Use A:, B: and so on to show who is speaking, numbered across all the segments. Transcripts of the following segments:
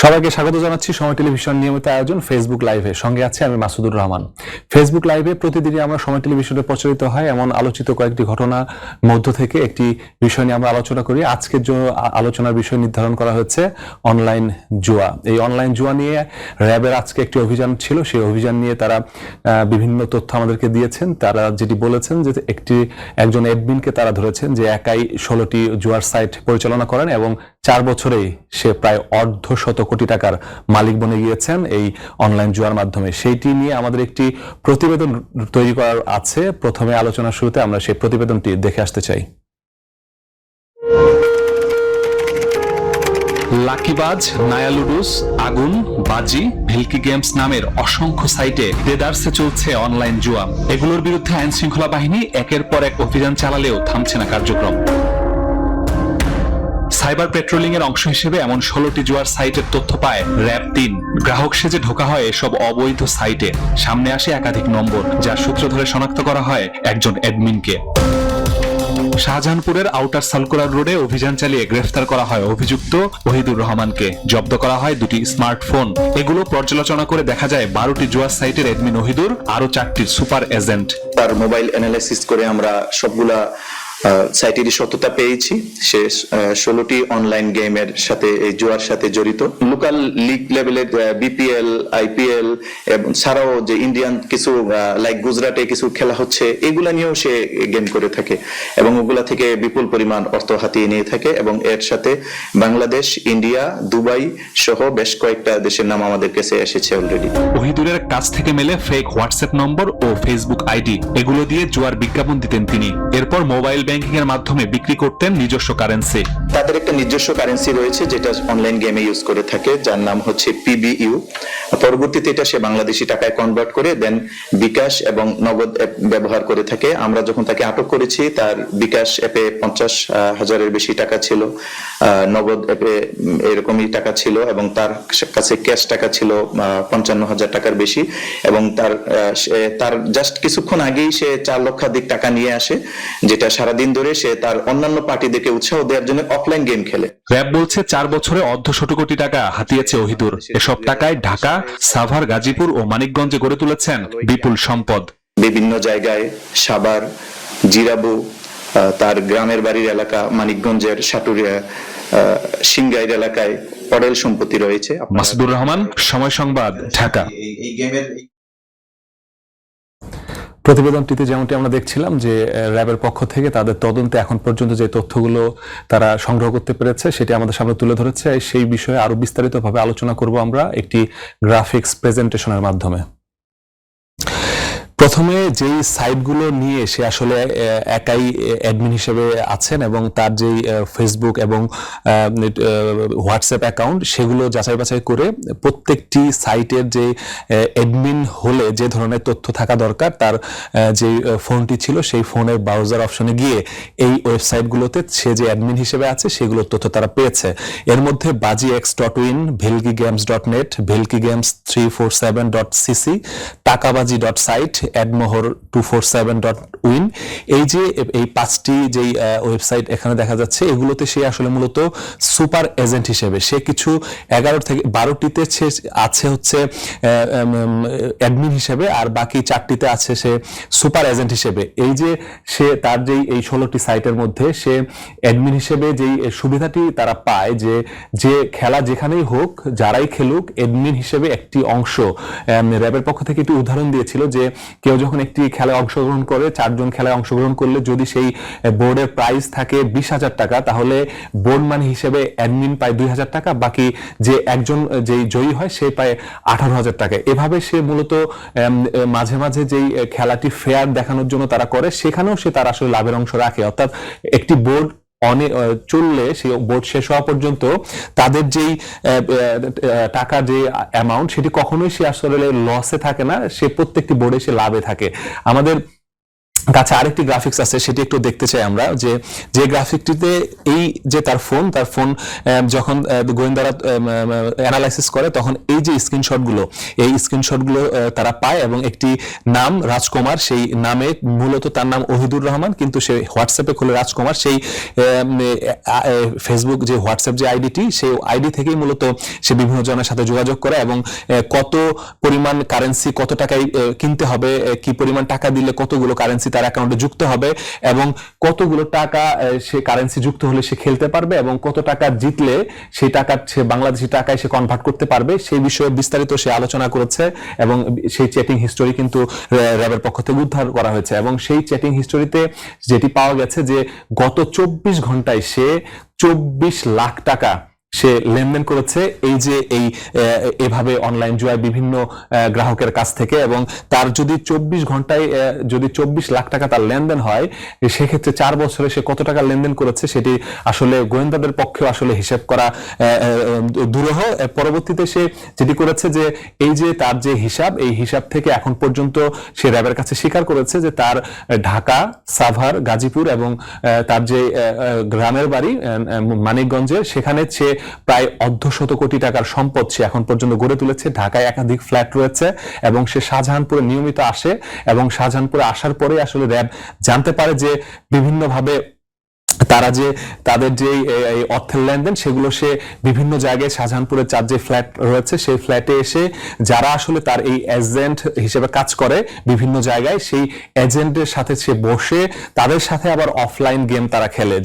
A: সবাইকে স্বাগত জানাচ্ছি সময় টেলিভিশন নিয়মিত আয়োজন ফেসবুক লাইভে। সঙ্গে আছে আমি মাসুদুর রহমান। ফেসবুক লাইভে প্রতিদিনই আমরা সময় টেলিভিশনে প্রচারিত হয় এমন আলোচিত কয়েকটি ঘটনা মধ্য থেকে একটি বিষয় নিয়ে আমরা আলোচনা করি। আজকের জন্য আলোচনার বিষয় নির্ধারণ করা হচ্ছে অনলাইন জুয়া। এই অনলাইন জুয়া নিয়ে র্যাবের আজকে একটি অভিযান ছিল। সেই অভিযান নিয়ে তারা বিভিন্ন তথ্য আমাদেরকে দিয়েছেন। তারা যেটি বলেছেন যে একজন অ্যাডমিনকে তারা ধরেছেন যে একাই 16টি জুয়ার সাইট পরিচালনা করেন এবং 4 বছরেই সে প্রায় অর্ধশত কোটি টাকার মালিক বনে গিয়েছেন এই অনলাইন জুয়ার মাধ্যমে। সেইটি নিয়ে আমাদের একটি প্রতিবেদন তৈরি করার আছে। প্রথমে আলোচনার শুরুতে আমরা সেই প্রতিবেদনটি দেখে আসতে চাই। লাকিবাজ, নায়ালুডুস, আগুন, বাজি, ভেলকি গেমস নামের অসংখ্য সাইটে দেদারসে চলছে অনলাইন জুয়া। এগুলোর বিরুদ্ধে আইন শৃঙ্খলা বাহিনী একের পর এক অভিযান চালালেও থামছে না কার্যক্রম। সাইবার পেট্রোলিং এর অংশ হিসেবে এমন 16টি জুয়ার সাইটের তথ্য পায় র্যাব 3। গ্রাহক সেজে ঢোকা হয় এসব অবৈধ সাইটে। সামনে আসে একাধিক নম্বর, যার সূত্র ধরে শনাক্ত করা হয় একজন অ্যাডমিনকে। শাহজাহানপুরের আউটার সার্কুলার রোডে অভিযান চালিয়ে গ্রেফতার করা হয় অভিযুক্ত ওহিদুর রহমানকে। জব্দ করা হয় 2টি স্মার্টফোন। এগুলো পর্যালোচনা করে দেখা যায় 12টি জুয়ার সাইটের অ্যাডমিন ওহিদুর, আরো 4টি সুপার এজেন্ট।
B: তার মোবাইল অ্যানালাইসিস করে আমরা সবগুলা সাইটেরই সত্যতা পেয়েছি। সে 16টি অনলাইন গেমের সাথে এই জুয়ার সাথে জড়িত। লোকাল লিগ লেভেলের বিপিএল, আইপিএল এবং ছাড়াও যে ইন্ডিয়ান কিছু লাইক গুজরাটে কিছু খেলা হচ্ছে, এগুলা নিয়েও সে গেম করে থাকে এবং ওগুলা থেকে বিপুল পরিমাণ অর্থ হাতিয়ে নিয়ে থাকে এবং এর সাথে বাংলাদেশ, ইন্ডিয়া, দুবাই সহ বেশ কয়েকটা দেশের নাম আমাদের কাছে এসেছে অলরেডি।
A: ওহিদুরের কাছ থেকে মেলে ফেক হোয়াটসঅ্যাপ নম্বর ও ফেসবুক আইডি। এগুলো দিয়ে জুয়ার বিজ্ঞাপন দিতেন তিনি। এরপর মোবাইল ব্যাংকিং এর মাধ্যমে বিক্রি করতেন নিজস্ব কারেন্সি।
B: তাদের একটা নিজস্ব কারেন্সি রয়েছে যেটা অনলাইন গেমে ইউজ করে থাকে, যার নাম হচ্ছে PBU। পরবর্তীতে এটা সে বাংলাদেশি টাকায় কনভার্ট করে দেন বিকাশ এবং নগদ অ্যাপ ব্যবহার করে থাকে। আমরা যখন তাকে আটক করেছি তার বিকাশ অ্যাপে 50,000-এর বেশি টাকা ছিল, নগদ অ্যাপে এরকমই টাকা ছিল এবং তার কাছে ক্যাশ টাকা ছিল 55,000 টাকার বেশি। এবং তার জাস্ট কিছুক্ষণ আগেই সে 4 লক্ষাধিক টাকা নিয়ে আসে, যেটা সারাদিন ধরে সে তার অন্যান্য পার্টিদেরকে উৎসাহ দেওয়ার জন্য অফলাইন গেম খেলে।
A: র্যাব বলছে 4 বছরে অর্ধশত কোটি টাকা হাতিয়েছে ওহিদুর। এসব টাকায় ঢাকা, সাভার, গাজীপুর ও মানিকগঞ্জে গড়ে তুলেছেন বিপুল সম্পদ।
B: বিভিন্ন জায়গায় সাভার, জিরাবু, তার গ্রামের বাড়ির এলাকা মানিকগঞ্জের সাটুরিয়া, সিংগাইর এলাকায় অডেল সম্পত্তি রয়েছে।
A: মাসুদুর রহমান, সময় সংবাদ, ঢাকা। প্রতিবেদনটিতে যেমনটি আমরা দেখছিলাম যে র্যাবের পক্ষ থেকে তাদের তদন্তে এখন পর্যন্ত যে তথ্যগুলো তারা সংগ্রহ করতে পেরেছে সেটি আমাদের সামনে তুলে ধরেছে। সেই বিষয়ে আরো বিস্তারিতভাবে আলোচনা করব আমরা একটি গ্রাফিক্স প্রেজেন্টেশনের মাধ্যমে। প্রথমে যেই সাইটগুলো নিয়ে সে আসলে একাই অ্যাডমিন হিসেবে আছেন এবং তার যেই ফেসবুক এবং হোয়াটসঅ্যাপ অ্যাকাউন্ট সেগুলো যাচাই বাছাই করে প্রত্যেকটি সাইটের যে অ্যাডমিন হলে যে ধরনের তথ্য থাকা দরকার তার যে ফোনটি ছিল সেই ফোনের ব্রাউজার অপশনে গিয়ে এই ওয়েবসাইটগুলোতে সে যে অ্যাডমিন হিসেবে আছে সেগুলোর তথ্য তারা পেয়েছে। এর মধ্যে bajiX.win, velkigames.net, velkigames347.cc, টাকাবাজি.site, admohor247.win, এই যে এই 5টি যেই ওয়েবসাইট এখানে দেখা যাচ্ছে এগুলোতে সে আসলে মূলত সুপার এজেন্ট হিসেবে সে কিছু 11 থেকে 12টিতে সে আছে হচ্ছে অ্যাডমিন হিসেবে আর বাকি 4টিতে আছে সে সুপার এজেন্ট হিসেবে। এই যে সে তার যেই এই 16টি সাইটের মধ্যে সে অ্যাডমিন হিসেবে যেই সুবিধাটি তারা পায় যে খেলা যেখানেই হোক যারাই খেলুক অ্যাডমিন হিসেবে একটি অংশ। র্যাবের পক্ষ থেকে একটি উদাহরণ দিয়েছিল যে কেউ যখন একটি খেলায় অংশগ্রহণ করে, 4 জন খেলায় অংশগ্রহণ করলে যদি সেই বোর্ডের প্রাইজ থাকে 20,000 টাকা, তাহলে বোর্ড মানি হিসেবে অ্যাডমিন পায় 2,000 টাকা, বাকি যে একজন যেই জয়ী হয় সে পায় 18,000 টাকা। এভাবে সে মূলত মাঝে মাঝে যেই খেলাটি ফেয়ার দেখানোর জন্য তারা করে সেখানেও সে তার আসলে লাভের অংশ রাখে। অর্থাৎ একটি বোর্ড চললে সেই বোর্ড শেষ হওয়া পর্যন্ত তাদের যেই টাকা যে অ্যামাউন্ট সেটি কখনোই সে আসলে লসে থাকে না, সে প্রত্যেকটি বোর্ডে সে লাভে থাকে। আমাদের কাছে আরেকটি গ্রাফিক্স আছে, সেটি একটু দেখতে চাই আমরা, যে গ্রাফিকটিতে এই যে তার ফোন যখন গোয়েন্দারা অ্যানালাইসিস করে তখন এই যে স্ক্রিনশটগুলো তারা পায় এবং একটি নাম রাজকুমার, সেই নামে মূলত তার নাম ওহিদুর রহমান, কিন্তু সে হোয়াটসঅ্যাপে খুলে রাজকুমার, সেই ফেসবুক যে হোয়াটসঅ্যাপ যে আইডিটি, সেই আইডি থেকেই মূলত সে বিভিন্ন জনের সাথে যোগাযোগ করে এবং কত পরিমাণ কারেন্সি, কত টাকায় কিনতে হবে, কি পরিমাণ টাকা দিলে কতগুলো কারেন্সি তার অ্যাকাউন্টে যুক্ত হবে এবং কতগুলো টাকা সে কারেন্সি যুক্ত হলে সে খেলতে পারবে এবং কত টাকা জিতলে সেই টাকা সে বাংলাদেশি টাকায় সে কনভার্ট করতে পারবে, সেই বিষয়ে বিস্তারিত সে আলোচনা করেছে এবং সেই চ্যাটিং হিস্টোরি কিন্তু র্যাবের পক্ষ থেকে উদ্ধার করা হয়েছে এবং সেই চ্যাটিং হিস্টোরিতে যেটি পাওয়া গেছে যে গত 24 ঘন্টায় সে 24 লাখ টাকা সে লেনদেন করেছে এভাবে অনলাইন জুয়ায় বিভিন্ন গ্রাহকের কাছ থেকে, এবং তার যদি 24 ঘন্টায় যদি 24 লাখ টাকা তার লেনদেন হয়, সেক্ষেত্রে 4 বছরে সে কত টাকা লেনদেন করেছে সেটি আসলে গোয়েন্দাদের পক্ষে আসলে হিসাব করা দুরূহ। পরবর্তীতে সে যেটি করেছে যে এই যে তার যে এই হিসাব থেকে এখন পর্যন্ত সে র্যাবের কাছে স্বীকার করেছে যে তার ঢাকা, সাভার, গাজীপুর এবং তার যে গ্রামের বাড়ি মানিকগঞ্জে, সেখানে সে প্রায় 1.5 কোটি টাকার সম্পদ সে এখন পর্যন্ত গড়ে তুলেছে। ঢাকায় একাধিক ফ্ল্যাট রয়েছে এবং সে শাহজাহানপুরে নিয়মিত আসে এবং শাহজাহানপুরে আসার পরে আসলে র্যাব জানতে পারে যে বিভিন্নভাবে তাদের যে অর্থের লেনদেন সেগুলো সে বিভিন্ন জায়গায় শাহজাহানপুরের 4 যে ফ্ল্যাট রয়েছে সেই ফ্ল্যাটে এসে যারা আসলে তার এই এজেন্ট হিসেবে কাজ করে বিভিন্ন জায়গায়, সেই এজেন্টের সাথে সে বসে তাদের সাথে আবার অফলাইন গেম তারা খেলে,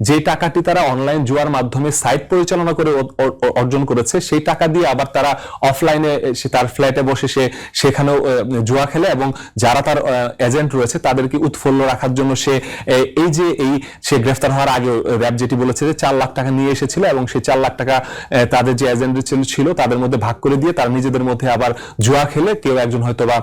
A: যে টাকাটি তারা অনলাইন জুয়ার মাধ্যমে সাইট পরিচালনা করে অর্জন করেছে, সেই টাকা দিয়ে আবার তারা অফলাইনে তার ফ্ল্যাটে বসে সেখানেও জুয়া খেলে এবং যারা তার এজেন্ট রয়েছে তাদেরকে উৎফুল্ল রাখার জন্য সে গ্রেফতার হওয়ার আগে র্যাব যেটি বলেছে যে 4 লাখ টাকা নিয়ে এসেছিল এবং সেই 4 লাখ টাকা তাদের যে এজেন্ট ছিল তাদের মধ্যে ভাগ করে দিয়ে তার নিজেদের মধ্যে আবার জুয়া খেলে কেউ একজন হয়তো বা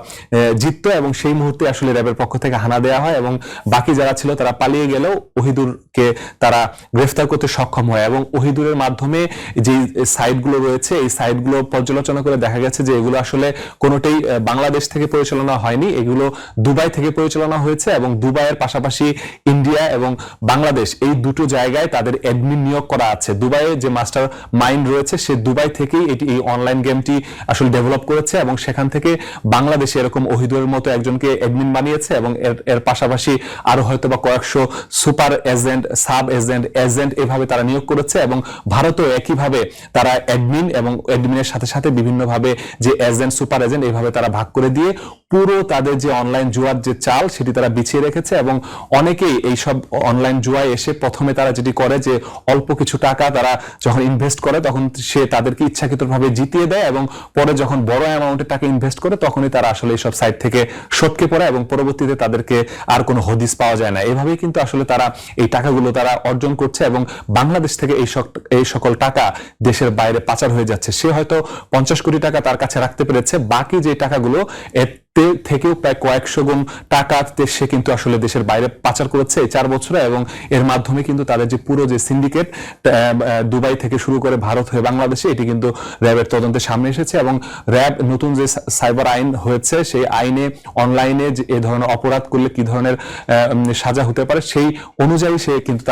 A: জিততো এবং সেই মুহূর্তে আসলে র্যাবের পক্ষ থেকে হানা দেওয়া হয় এবং বাকি যারা ছিল তারা পালিয়ে গেলেও ওহিদুরকে তারা গ্রেফতার করতে সক্ষম হয় এবং ওহিদুরের মাধ্যমে যে সাইটগুলো রয়েছে এই সাইটগুলো পর্যালোচনা করে দেখা গেছে যে এগুলো আসলে কোনোটাই বাংলাদেশ থেকে পরিচালনা হয়নি, এগুলো দুবাই থেকে পরিচালনা হয়েছে এবং দুবাইয়ের পাশাপাশি ইন্ডিয়া এবং বাংলাদেশ এই দুটো জায়গায় তাদের অ্যাডমিন নিয়োগ করা আছে। দুবাইয়ে যে মাস্টার মাইন্ড রয়েছে সে দুবাই থেকেই এই অনলাইন গেমটি আসলে ডেভেলপ করেছে এবং সেখান থেকে বাংলাদেশে এরকম ওহিদুরের মতো একজনকে অ্যাডমিন বানিয়েছে এবং এর পাশাপাশি আরো হয়তো বা কয়েকশো সুপার এজেন্ট, সাব এজেন্ট এভাবে তারা নিয়োগ করেছে এবং ভারতেও একইভাবে তারা অ্যাডমিন এবং অ্যাডমিনের সাথে সাথে বিভিন্নভাবে যে এজেন্ট, সুপার এজেন্ট এইভাবে তারা ভাগ করে দিয়ে পুরো তাদের যে অনলাইন জুয়ার যে চাল সেটি তারা বিছিয়ে রেখেছে এবং অনেকেই এইসব অনলাইন জুয়ায় এসে প্রথমে তারা যেটি করে যে অল্প কিছু টাকা তারা যখন ইনভেস্ট করে তখন সে তাদেরকে ইচ্ছাকৃতভাবে জিতিয়ে দেয় এবং পরে যখন বড় অ্যামাউন্টের টাকা ইনভেস্ট করে তখনই তারা আসলে এইসব সাইট থেকে সটকে পড়ে এবং পরবর্তীতে তাদেরকে আর কোনো হদিস পাওয়া যায় না। এভাবেই কিন্তু আসলে তারা এই টাকাগুলো তারা অর্জন করছে এবং বাংলাদেশ থেকে এই সকল টাকা দেশের বাইরে পাচার হয়ে যাচ্ছে। সে হয়তো 50 কোটি টাকা তার কাছে রাখতে পেরেছে, বাকি যে টাকাগুলো থেকেও প্রায় কয়েকশো গুণ টাকা সে কিন্তু আসলে দেশের বাইরে পাচার করেছে এই 4 বছরে এবং এর মাধ্যমে কিন্তু তাদের যে পুরো যে সিন্ডিকেট দুবাই থেকে শুরু করে ভারত হয়ে বাংলাদেশে এটি কিন্তু র্যাবের তদন্তের সামনে এসেছে এবং র্যাব নতুন যে সাইবার আইন হয়েছে সেই আইনে অনলাইনে যে এ ধরনের অপরাধ করলে কি ধরনের সাজা হতে পারে সেই অনুযায়ী সে কিন্তু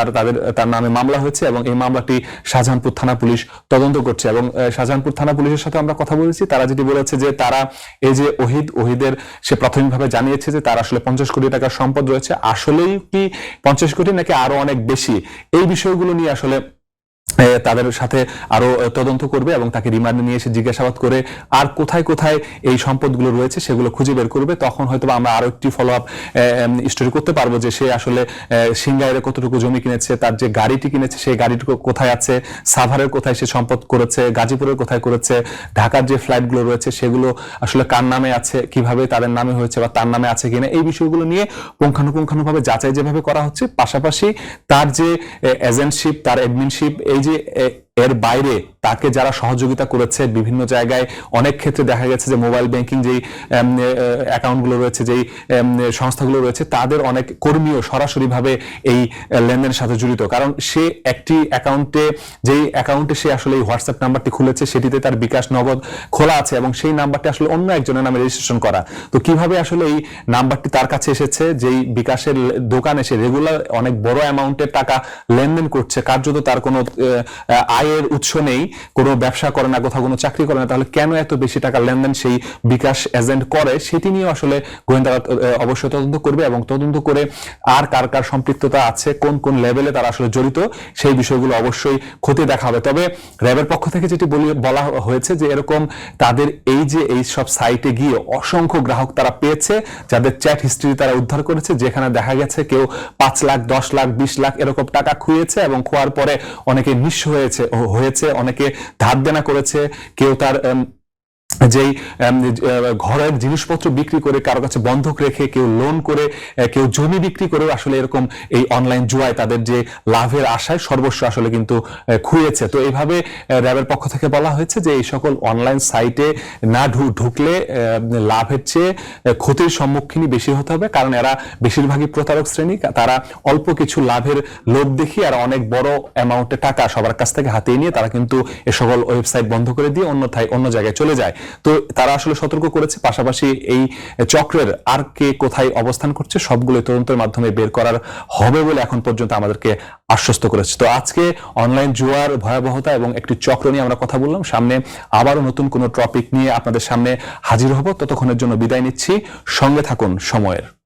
A: তার নামে মামলা হয়েছে এবং এই মামলাটি শাহজাহানপুর থানা পুলিশ তদন্ত করছে এবং শাহজাহানপুর থানা পুলিশের সাথে আমরা কথা বলেছি, তারা যেটি বলেছে যে তারা এই যে ওহিদের সে প্রাথমিকভাবে জানিয়েছে যে তার আসলে 50 কোটি টাকার সম্পদ রয়েছে, আসলেই কি 50 কোটি নাকি আরো অনেক বেশি, এই বিষয়গুলো নিয়ে আসলে তাদের সাথে আরো তদন্ত করবে এবং তাকে রিমান্ডে নিয়ে এসে জিজ্ঞাসাবাদ করে আর কোথায় কোথায় এই সম্পদগুলো রয়েছে সেগুলো খুঁজে বের করবে। তখন হয়তো আমরা আরো একটি ফলো আপ স্টোরি করতে পারবো যে সে আসলে সিংগাইরে কতটুকু জমি কিনেছে, তার যে গাড়িটি কিনেছে সেই গাড়িটি কোথায় আছে, সাভারের কোথায় সে সম্পদ করেছে, গাজীপুরের কোথায় করেছে, ঢাকার যে ফ্ল্যাটগুলো রয়েছে সেগুলো আসলে কার নামে আছে, কিভাবে তাদের নামে হয়েছে বা তার নামে আছে কিনা, এই বিষয়গুলো নিয়ে পুঙ্খানুপুঙ্খানুভাবে যাচাই যেভাবে করা হচ্ছে, পাশাপাশি তার যে এজেন্টশিপ, তার অ্যাডমিনশিপ, এই যে এর বাইরে তাকে যারা সহযোগিতা করেছে বিভিন্ন জায়গায়, অনেক ক্ষেত্রে দেখা গেছে যে মোবাইল ব্যাংকিং যেই অ্যাকাউন্টগুলো রয়েছে, যেই সংস্থাগুলো রয়েছে, তাদের অনেক কর্মীও সরাসরিভাবে এই লেনদেনের সাথে জড়িত। কারণ সে একটি অ্যাকাউন্টে, যেই অ্যাকাউন্টে সে আসলে এই হোয়াটসঅ্যাপ নাম্বারটি খুলেছে, সেটিতে তার বিকাশ নগদ খোলা আছে এবং সেই নাম্বারটি আসলে অন্য একজনের নামে রেজিস্ট্রেশন করা। তো কিভাবে আসলে এই নাম্বারটি তার কাছে এসেছে, যেই বিকাশের দোকানে সে রেগুলার অনেক বড় অ্যামাউন্টের টাকা লেনদেন করছে, কার্যত তার কোনো আয়ের উৎস নেই, কোনো ব্যবসা করে না, কোথাও কোনো চাকরি করে না, তাহলে কেন এত বেশি টাকা লেনদেন সেই বিকাশ এজেন্ট করে, সেটি নিয়ে আসলে গোয়েন্দারা অবশ্যই তদন্ত করবে এবং তদন্ত করে আর কার কার সম্পৃক্ততা আছে, কোন কোন লেভেলে তারা আসলে জড়িত, সেই বিষয়গুলো অবশ্যই খতিয়ে দেখা হবে। তবে র্যাবের পক্ষ থেকে যেটি বলা হয়েছে যে এরকম তাদের এই যে এই সব সাইটে গিয়ে অসংখ্য গ্রাহক তারা পেয়েছে, যাদের চ্যাট হিস্ট্রি তারা উদ্ধার করেছে, যেখানে দেখা গেছে কেউ 5 লাখ, 10 লাখ, 20 লাখ এরকম টাকা খুইয়েছে এবং খোয়ার পরে অনেকে নিঃস্ব হয়েছে, অনেকে ধার দেনা করেছে, কেউ তার যেই ঘরের জিনিসপত্র বিক্রি করে, কারো কাছে বন্ধক রেখে, কেউ লোন করে, কেউ জমি বিক্রি করে আসলে এরকম এই অনলাইন জুয়ায় তাদের যে লাভের আশায় সর্বস্ব আসলে কিন্তু খুইয়েছে। তো এইভাবে র্যাবের পক্ষ থেকে বলা হয়েছে যে এই সকল অনলাইন সাইটে না ঢুকলে লাভের চেয়ে ক্ষতির সম্মুখীনই বেশি হতে হবে, কারণ এরা বেশিরভাগই প্রতারক শ্রেণী। তারা অল্প কিছু লাভের লোভ দেখিয়ে আর অনেক বড় অ্যামাউন্টে টাকা সবার কাছ থেকে হাতিয়ে নিয়ে তারা কিন্তু এ সকল ওয়েবসাইট বন্ধ করে দিয়ে অন্য জায়গায় চলে যায়। তো তারা আসলে সতর্ক করেছে, পাশাপাশি এই চক্রের আর কে কোথায় অবস্থান করছে সবগুলো তদন্তের মাধ্যমে বের করার হবে বলে এখন পর্যন্ত আমাদেরকে আশ্বস্ত করেছে। তো আজকে অনলাইন জুয়ার ভয়াবহতা এবং একটি চক্র নিয়ে আমরা কথা বললাম। সামনে আবারও নতুন কোনো টপিক নিয়ে আপনাদের সামনে হাজির হব। ততক্ষণের জন্য বিদায় নিচ্ছি। সঙ্গে থাকুন সময়ের।